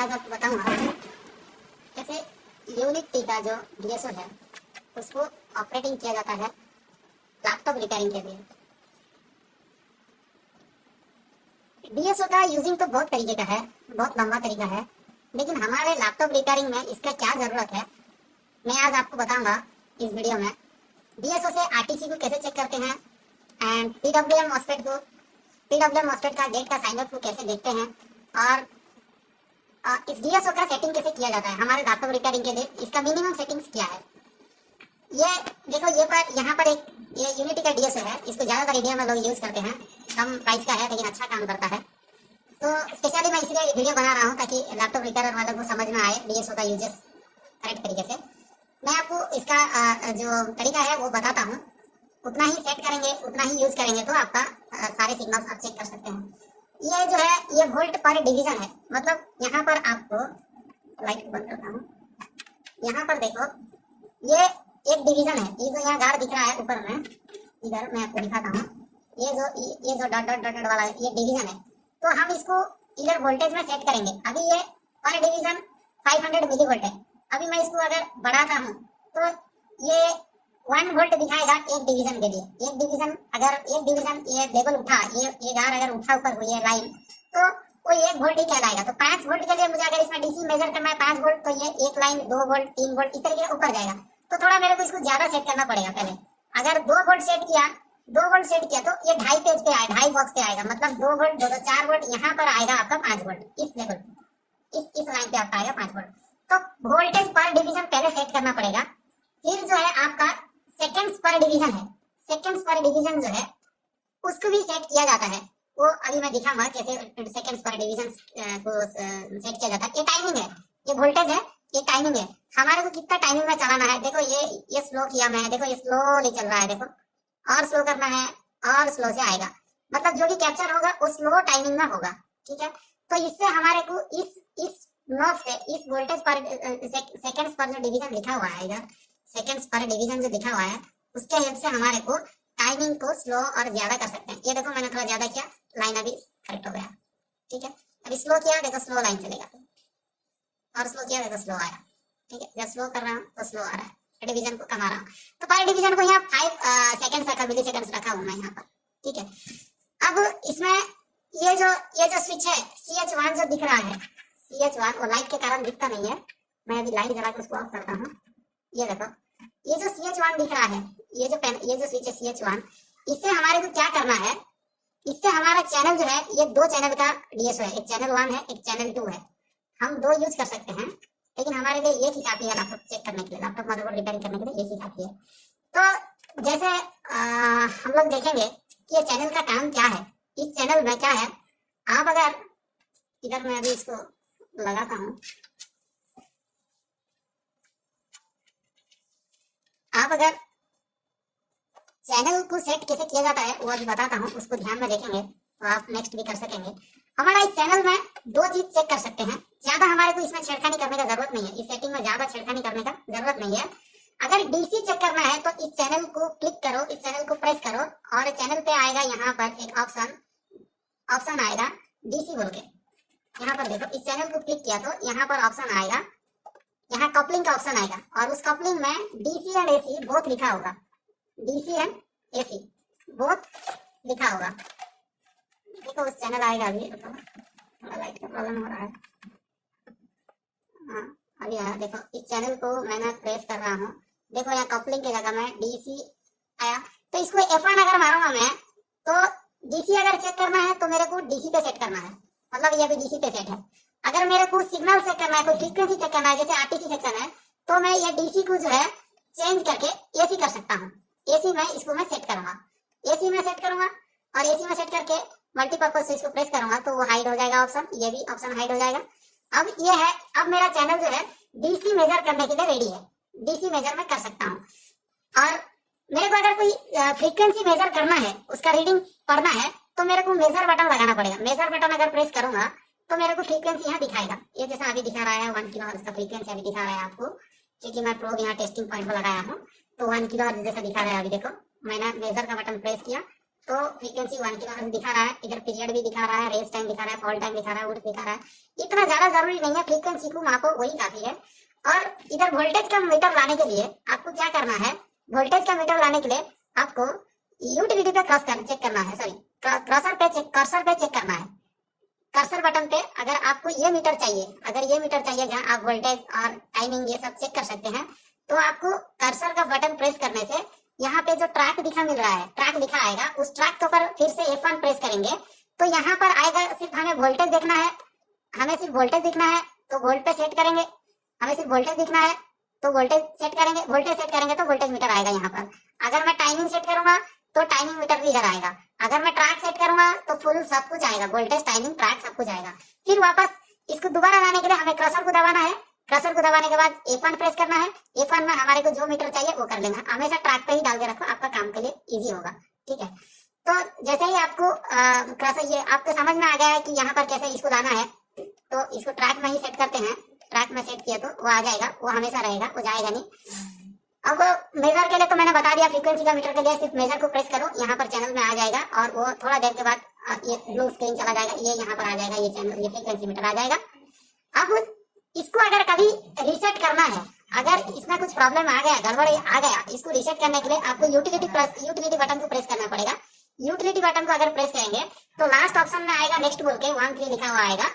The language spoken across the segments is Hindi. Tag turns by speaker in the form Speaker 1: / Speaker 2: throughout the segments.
Speaker 1: आज आपको बताऊंगा कैसे यूनिटी का जो डीएसओ है उसको ऑपरेटिंग किया जाता है लैपटॉप रिपेयरिंग के लिए। डीएसओ का यूजिंग तो बहुत तरीके का है, बहुत लंबा तरीका है, लेकिन हमारे लैपटॉप रिपेयरिंग में इसका क्या जरूरत है मैं आज आपको बताऊंगा इस वीडियो में। डीएसओ से आरटीसी को कैसे चेक करते हैं एंड पीडब्ल्यूएम मॉस्फेट का गेट का साइन आउट को कैसे देखते हैं और इस डीएसओ का सेटिंग कैसे किया जाता है हमारे लैपटॉप रिपेयरिंग के लिए। इसका मिनिमम सेटिंग्स क्या है ये देखो। यहाँ पर एक ये यूनिटी का डीएसओ है, इसको ज्यादातर इंडिया में लोग यूज करते हैं। कम प्राइस का है लेकिन अच्छा काम करता है, तो स्पेशली मैं इसलिए वीडियो बना रहा हूँ ताकि लैपटॉप रिपेयर वालों को समझ में आए डीएसओ का यूजेस करेक्ट तरीके से। मैं आपको इसका जो तरीका है वो बताता हूँ। उतना ही सेट करेंगे, उतना ही यूज करेंगे तो आपका सारे सिग्नल्स आप चेक कर सकते हैं। ये जो है ये वोल्ट पर डिवीजन है, मतलब यहाँ पर आपको लाइट बंद करता हूँ। यहाँ पर देखो ये एक डिवीजन है, ये जो यहाँ गार दिख रहा है ऊपर में, इधर मैं आपको दिखाता हूँ। ये जो डॉट डॉट डॉट वाला है ये डिवीजन है, तो हम इसको इधर वोल्टेज में सेट करेंगे। अभी ये पर डिवीजन 500 मिली वोल्ट है। अभी मैं इसको अगर बढ़ाता हूँ तो ये 1 वोल्ट दिखाएगा एक डिवीजन के लिए। एक डिवीजन ये लेवल उठा, ये गार अगर उठा ऊपर हुई है लाइन, तो वो 1 वोल्ट ही कहलाएगा। तो 5 वोल्ट के लिए मुझे अगर इसमें डीसी मेजर करना है 5 वोल्ट, तो ये एक लाइन 2 वोल्ट 3 वोल्ट इस तरीके ऊपर जाएगा। तो थोड़ा मेरे को इसको ज्यादा सेट करना पड़ेगा पहले। अगर 2 वोल्ट सेट किया तो ये 2.5 पेज पे आएगा, 2.5 बॉक्स पे आएगा, मतलब 2 वोल्ट 2 4 वोल्ट यहाँ पर आएगा आपका 5 वोल्ट इस लेवल इस लाइन पे आपका आएगा 5 वोल्ट। तो वोल्टेज पर डिवीजन पहले सेट करना पड़ेगा। फिर जो है आपका सेकंड्स पर डिवीजन है, सेकंड्स पर डिवीजन जो है उसको भी सेट किया जाता है। वो अभी मैं दिखाऊंगा कैसे सेकंड्स पर डिवीजन को सेट किया जाता है। ये टाइमिंग है, ये वोल्टेज है, ये टाइमिंग है। हमारे को कितना टाइमिंग में चलाना है। देखो ये स्लो किया मैं, देखो ये स्लोली चल रहा है, देखो और स्लो करना है और स्लो से आएगा, मतलब जो भी कैप्चर होगा वो स्लो टाइमिंग में होगा, ठीक है। तो इससे हमारे को इस नॉब से इस वोल्टेज पर सेकंड्स पर जो डिवीजन लिखा हुआ है इधर, सेकंड्स पर डिवीजन जो लिखा हुआ है उसके हेल्प से हमारे को टाइमिंग को स्लो और ज्यादा कर सकते हैं। ये देखो मैंने थोड़ा ज्यादा किया, लाइन अभी करेक्ट हो गया, ठीक है। अभी स्लो किया, देखो स्लो लाइन चलेगा, और स्लो किया देखो स्लो आया, ठीक है। जब स्लो कर रहा हूँ तो स्लो आ रहा है, डिवीजन को कमा रहा हूँ। तो पर डिवीजन को यहाँ 5 सेकंड रखा, मिली सेकंड रखा हूँ मैं यहाँ पर, ठीक है। अब इसमें ये जो स्विच है CH1 जो दिख रहा है, CH1 वो लाइट के कारण दिखता नहीं है। मैं अभी लाइट जला के उसको ऑफ करता हूँ। ये देखो ये जो CH1 दिख रहा है, ये जो स्विच है CH1, इससे हमारे को क्या करना है, इससे हमारा चैनल जो है ये 2 चैनल का डीएसओ है, एक चैनल 1 है एक चैनल 2 है। हम 2 यूज कर सकते हैं, लेकिन हमारे लिए ये ही काफी है लैपटॉप चेक करने के लिए, लैपटॉप मदरबोर्ड रिपेयरिंग करने के लिए ये ही काफी है। तो जैसे हम लोग देखेंगे कि ये चैनल का काम क्या है, इस चैनल में क्या है। आप अगर इधर मैं अभी इसको लगाता हूँ, आप अगर चैनल को सेट कैसे किया जाता है वो अभी बताता हूँ, उसको ध्यान में देखेंगे तो आप नेक्स्ट भी कर सकेंगे। हमारा इस चैनल में 2 चीज चेक कर सकते हैं, ज्यादा हमारे को इसमें छेड़खानी करने का जरूरत नहीं है, इस सेटिंग में ज्यादा छेड़खानी करने का जरूरत नहीं है। अगर डीसी चेक करना है तो इस चैनल को क्लिक करो, इस चैनल को प्रेस करो और चैनल पे आएगा यहाँ पर एक ऑप्शन आएगा डीसी बोल के। यहाँ पर देखो इस चैनल को क्लिक किया तो यहाँ पर ऑप्शन आएगा, यहाँ कपलिंग का ऑप्शन आएगा और उस कपलिंग में डीसी एंड एसी बोथ लिखा होगा, डीसी एंड एसी बोथ लिखा होगा। देखो उस चैनल आएगा, अभी थोड़ा लाइट का प्रॉब्लम हो रहा है। हाँ अभी आया, देखो इस चैनल को मैंने प्रेस कर रहा हूँ, देखो यहाँ कपलिंग की जगह में डीसी आया। तो इसको F1 अगर मारूंगा मैं तो डीसी अगर चेक करना है तो मेरे को डीसी पे सेट करना है, मतलब ये भी डीसी पे सेट है। अगर मेरे को सिग्नल चेक करना है, कोई फ्रीक्वेंसी चेक करना है, जैसे आरटीसी सेक्शन है, तो मैं ये डीसी को जो है चेंज करके एसी कर सकता हूँ। एसी में इसको मैं सेट करूंगा, एसी में सेट करूंगा और एसी में सेट करके मल्टीपर्पज स्विच को प्रेस करूंगा तो वो हाइड हो जाएगा ऑप्शन, ये भी ऑप्शन हाइड हो जाएगा। अब ये है, अब मेरा चैनल जो है डीसी मेजर करने के लिए रेडी है, डीसी मेजर में कर सकता हूँ। और मेरे को अगर कोई फ्रीक्वेंसी मेजर करना है, उसका रीडिंग पढ़ना है, तो मेरे को मेजर बटन लगाना पड़ेगा। मेजर बटन अगर प्रेस करूंगा तो मेरे को फ्रीक्वेंसी यहाँ दिखाएगा, ये जैसा अभी दिखा रहा है 1 किलोहर्ट्ज का फ्रीक्वेंसी अभी दिखा रहा है आपको, क्योंकि मैं प्रोब यहाँ टेस्टिंग पॉइंट पर लगाया हूँ। तो 1 किलोहर्ट्ज जैसा दिखा रहा है। अभी देखो मैंने मेजर का बटन प्रेस किया तो फ्रीक्वेंसी 1 किलोहर्ट्ज दिखा रहा है, इधर पीरियड भी दिखा रहा है, रेस टाइम दिखा रहा है, फॉल टाइम दिखा रहा है, वोल्ट दिखा रहा है। इतना ज्यादा जरूरी नहीं है, फ्रीक्वेंसी को मापो वही काफी है। और इधर वोल्टेज का मीटर लाने के लिए आपको क्या करना है, वोल्टेज का मीटर लाने के लिए आपको यूटिलिटी पे चेक करना है, सॉरी कर्सर पे चेक करना है। कर्सर बटन पे अगर आपको ये मीटर चाहिए, अगर ये मीटर चाहिए जहाँ आप वोल्टेज और टाइमिंग ये सब चेक कर सकते हैं, तो आपको कर्सर का बटन प्रेस करने से यहाँ पे जो ट्रैक दिखा मिल रहा है, ट्रैक लिखा आएगा, उस ट्रैक के ऊपर फिर से F1 प्रेस करेंगे तो यहाँ पर आएगा, सिर्फ हमें वोल्टेज देखना है, हमें सिर्फ वोल्टेज दिखना है तो वोल्ट पे सेट करेंगे, हमें सिर्फ वोल्टेज दिखना है तो वोल्टेज सेट करेंगे, वोल्टेज सेट करेंगे तो वोल्टेज मीटर आएगा यहाँ पर। अगर मैं टाइमिंग सेट करूंगा तो टाइमिंग मीटर भी इधर आएगा, अगर मैं ट्रैक सेट करूंगा तो फुल सब कुछ आएगा, वोल्टेज टाइमिंग ट्रैक सब कुछ आएगा। फिर वापस इसको दोबारा लाने के लिए हमें क्रसर को दबाना है, क्रसर को दबाने के बाद F1 प्रेस करना है, F1 में हमारे को जो मीटर चाहिए वो कर लेना, हमेशा ट्रैक पे ही डाल के रखो, आपका काम के लिए इजी होगा, ठीक है। तो जैसे ही आपको क्रसर ये आपको समझ में आ गया है कि यहाँ पर कैसे इसको लाना है, तो इसको ट्रैक में ही सेट करते हैं, ट्रैक में सेट किया तो वो आ जाएगा, वो हमेशा रहेगा, वो जाएगा नहीं। अब मेजर के लिए तो मैंने बता दिया, फ्रीक्वेंसी का मीटर के लिए सिर्फ मेजर को प्रेस करो, यहाँ पर चैनल में आ जाएगा और वो थोड़ा देर के बाद ये ब्लू स्क्रीन चला जाएगा, ये यहाँ पर आ जाएगा, ये चैनल, ये फ्रीक्वेंसी मीटर आ जाएगा। अब इसको अगर कभी रीसेट करना है, अगर इसमें कुछ प्रॉब्लम आ गया, गड़बड़ आ गया, इसको रीसेट करने के लिए आपको यूटिलिटी बटन को प्रेस करना पड़ेगा। यूटिलिटी बटन को अगर प्रेस करेंगे तो लास्ट ऑप्शन में आएगा नेक्स्ट बोल के 1 3 लिखा हुआ आएगा,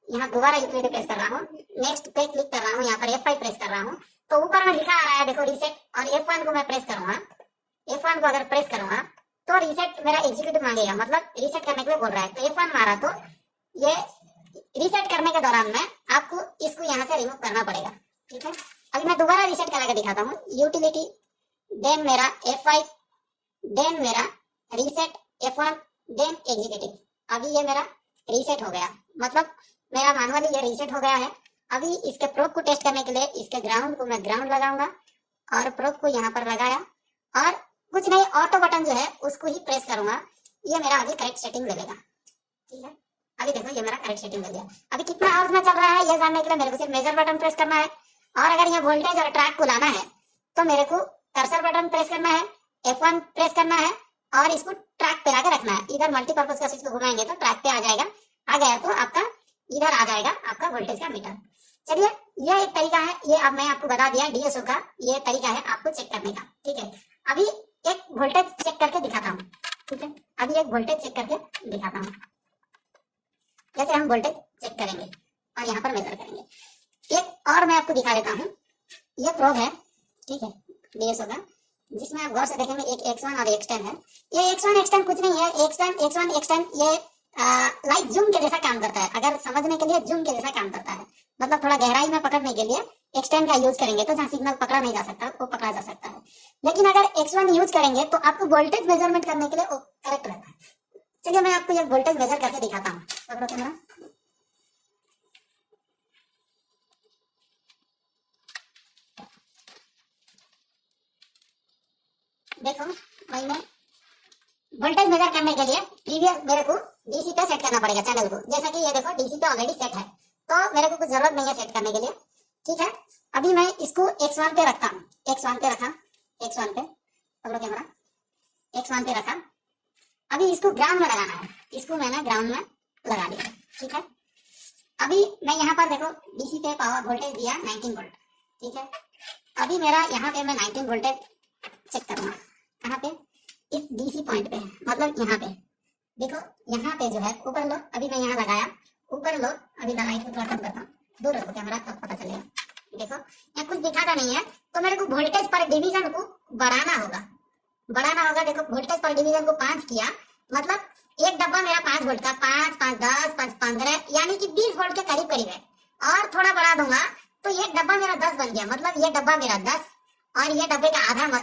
Speaker 1: यहाँ दोबारा यूटिलिटी प्रेस कर रहा हूँ, नेक्स्ट पे क्लिक कर रहा हूँ, यहाँ पर F5 प्रेस कर रहा हूँ, तो ऊपर में लिखा आ रहा है देखो रीसेट, और F1 को मैं प्रेस करूंगा, F1 को अगर प्रेस करूंगा तो रीसेट मेरा एग्जीक्यूटिव मांगेगा, मतलब रीसेट करने के लिए बोल रहा है, तो F1 मारा तो ये रीसेट करने के दौरान में आपको इसको यहाँ से रिमूव करना पड़ेगा, ठीक है। अभी मैं दोबारा रीसेट करके दिखाता हूँ, यूटिलिटी देन मेरा F5 देन मेरा रीसेट F1 देन एग्जीक्यूटिव, अभी ये मेरा रीसेट हो गया, मतलब मेरा मैनुअली ये रीसेट हो गया है। अभी इसके प्रोब को टेस्ट करने के लिए इसके ग्राउंड को मैं ग्राउंड लगाऊंगा और प्रोब को यहाँ पर लगाया और कुछ नहीं, ऑटो बटन जो है उसको ही प्रेस करूंगा, ये मेरा अभी करेक्ट सेटिंग ले लेगा, ठीक है। अभी देखो ये मेरा करेक्ट सेटिंग ले लिया। अभी कितना आवर्स में चल रहा है ये जानने के लिए मेरे को सिर्फ मेजर बटन प्रेस करना है, और अगर ये वोल्टेज और ट्रैक को लाना है तो मेरे को कर्सर बटन प्रेस करना है, F1 प्रेस करना है और इसको ट्रैक पे लाके रखना है। इधर मल्टीपर्पज का स्विच को घुमाएंगे तो ट्रैक पे आ जाएगा, आ गया तो आपका इधर आ जाएगा आपका वोल्टेज का मीटर। चलिए ये एक तरीका है, ये अब मैं आपको बता दिया डीएसओ का ये तरीका है आपको चेक करने का, ठीक है। अभी एक वोल्टेज चेक करके दिखाता हूँ, ठीक है। अभी एक वोल्टेज चेक करके दिखाता हूँ, जैसे हम वोल्टेज चेक करेंगे और यहाँ पर मेजर करेंगे। एक और मैं आपको दिखा देता हूँ, ये प्रोब है, ठीक है, डीएसओ का, जिसमें आप गौर से देखेंगे एक X1 और X10 है। ये X1 X10 कुछ नहीं है, X1 ये लाइक जूम के जैसा काम करता है, अगर समझने के लिए जूम के जैसा काम करता है, मतलब थोड़ा गहराई में पकड़ने के लिए X10 का यूज करेंगे तो जहाँ सिग्नल पकड़ा नहीं जा सकता वो पकड़ा जा सकता है, लेकिन अगर X1 यूज करेंगे तो आपको वोल्टेज मेजरमेंट करने के लिए वो करेक्ट रहता है। चलिए मैं आपको ये वोल्टेज मेजर करके दिखाता हूँ, पकड़ो कैमरा। देखो मैंने वोल्टेज मेजर करने के लिए प्रीवियस मेरे को डीसी पे सेट करना पड़ेगा चैनल को, जैसा कि ये देखो डीसी पे ऑलरेडी सेट है, तो मेरे को कुछ जरूरत नहीं है सेट करने के लिए, ठीक है। अभी मैं इसको X1 पे रखता हूँ, X1 पे रखा, X1 पे पकड़ो कैमरा, X1 पे रखा। अभी इसको ग्राउंड में लगाना है, इसको मैंने ग्राउंड में लगा लिया, ठीक है। अभी मैं यहाँ पर देखो डीसी पे पावर वोल्टेज दिया 19 वोल्ट, ठीक है। अभी मेरा यहाँ पे मैं 19 वोल्टेज चेक करूंगा, कहाँ पे, इस डीसी पॉइंट पे, मतलब यहाँ पे देखो, यहाँ पे जो है ऊपर लो, अभी मैं यहाँ लगाया, ऊपर लो, अभी लाइट को थोड़ा कम करता हूँ, दूर रखो कैमरा तब पता चलेगा। देखो यहाँ कुछ दिखाता नहीं है, तो मेरे को वोल्टेज पर डिवीजन को बढ़ाना होगा, देखो वोल्टेज पर डिवीजन को 5 किया, मतलब एक डब्बा मेरा 5 वोल्ट का, 5 5 10 5 15 यानी कि 20 वोल्ट के करीब करीब है, और थोड़ा बढ़ा दूंगा तो ये डब्बा मेरा 10 बन गया, मतलब ये डब्बा मेरा 10 और ये डब्बे का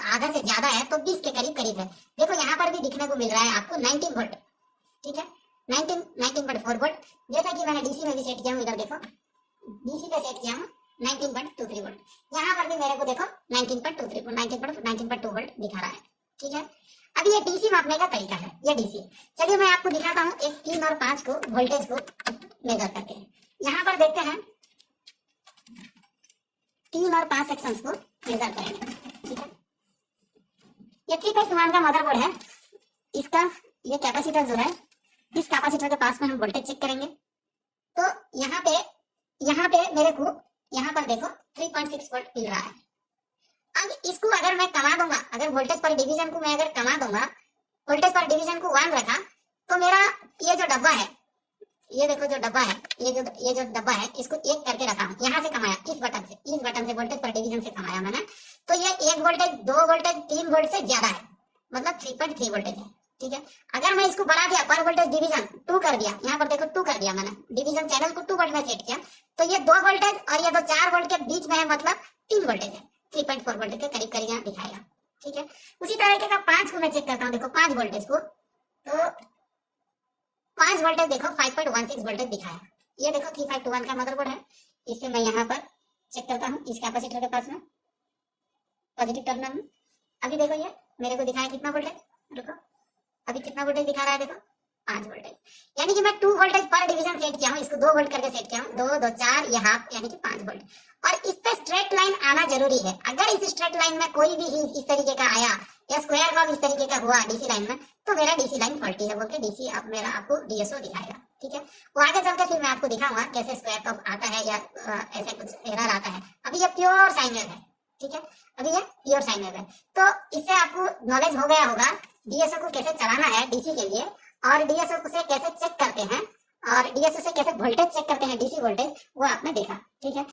Speaker 1: आधा से ज्यादा है तो 20 के करीब करीब है। देखो यहाँ पर भी दिखने को मिल रहा है आपको 19 वोल्ट, ठीक है, 19.4 वोल्ट, जैसा कि मैंने डीसी में भी सेट किया हूँ, इधर देखो डीसी पे सेट किया हूँ 19.23 वोल्ट, यहाँ पर भी मेरे को देखो 19.2 वोल्ट दिखा रहा है, ठीक है। अभी ये डीसी मापने का तरीका है, ये डीसी। चलिए मैं आपको दिखाता हूँ एक 3 और 5 को वोल्टेज को मेजर करके, यहाँ पर देखते हैं 3 और 5 सेक्शंस को मेजर करेंगे, ठीक है। ये 3 फेज का मदरबोर्ड है, इसका ये कैपेसिटर जो है, इस कैपेसिटर के पास में हम वोल्टेज चेक करेंगे। तो यहाँ पे मेरे को यहाँ पर देखो 3.6 वोल्ट मिल रहा है। अब इसको अगर मैं कमा दूंगा, अगर वोल्टेज पर डिवीजन को मैं अगर कमा दूंगा, वोल्टेज पर डिवीजन को 1 रखा, तो मेरा ये जो डब्बा है, ये देखो जो डब्बा है, ये जो डब्बा है, इसको 1 करके रखा हूँ, यहाँ से कमाया, इस बटन से वोल्टेज पर डिवीजन से कमाया मैंने। तो ये 1 वोल्टेज 2 वोल्टेज 3 वोल्ट से ज्यादा है, मतलब 3.3 वोल्टेज है। ठीक है, अगर मैं इसको बढ़ा दिया, पर वोल्टेज डिवीजन 2 कर दिया, यहाँ पर देखो 2 कर दिया मैंने, डिवीजन चैनल को 2 वोल्ट में सेट किया, तो ये 2 वोल्टेज और ये 4 वोल्ट के बीच में है, मतलब 3 वोल्टेज है, 3.4 वोल्टेज के करीब करीब यहाँ दिखाएगा। ठीक है, उसी तरीके का 5 को मैं चेक करता हूँ, देखो 5 वोल्टेज को, तो 5 वोल्टेज देखो 5.16 वोल्टेज दिखाया। ये देखो 3521 का मदरबोर्ड है, इस पे मैं यहाँ पर चेक करता हूँ, इस कैपेसिटर के पास में पॉजिटिव टर्मिनल में। अभी देखो ये मेरे को दिखाया कितना वोल्टेज, रुको अभी कितना वोल्टेज दिखा रहा है, देखो 5 वोल्टेज, यानी कि मैं 2 वोल्टेज पर डिवीजन सेट किया हूँ, इसको 2 वोल्ट करके सेट किया हूँ, 2 2 4 ये हाफ, यानी कि 5 वोल्ट। और इस पे स्ट्रेट लाइन आना जरूरी है। अगर इस स्ट्रेट लाइन में कोई भी हिस्स इस तरीके का आया या स्क्वायर कर्व इस तरीके का हुआ डीसी लाइन में, तो मेरा डीसी लाइन फॉल्टी है बोल के डीसी अब मेरा आपको डीएसओ दिखाएगा। ठीक है, वो आगे चल के फिर मैं आपको दिखाऊंगा कैसे स्क्वायर कर्व आता है या ऐसे कुछ एरर आता है। अभी ये प्योर साइन वेव है। ठीक है, अभी ये प्योर साइन वेव है, तो इससे आपको नॉलेज हो गया होगा डीएसओ को कैसे चलाना है डीसी के लिए, और डीएसओ से कैसे चेक करते हैं, और डीएसओ से कैसे वोल्टेज चेक करते हैं डीसी वोल्टेज, वो आपने देखा। ठीक है।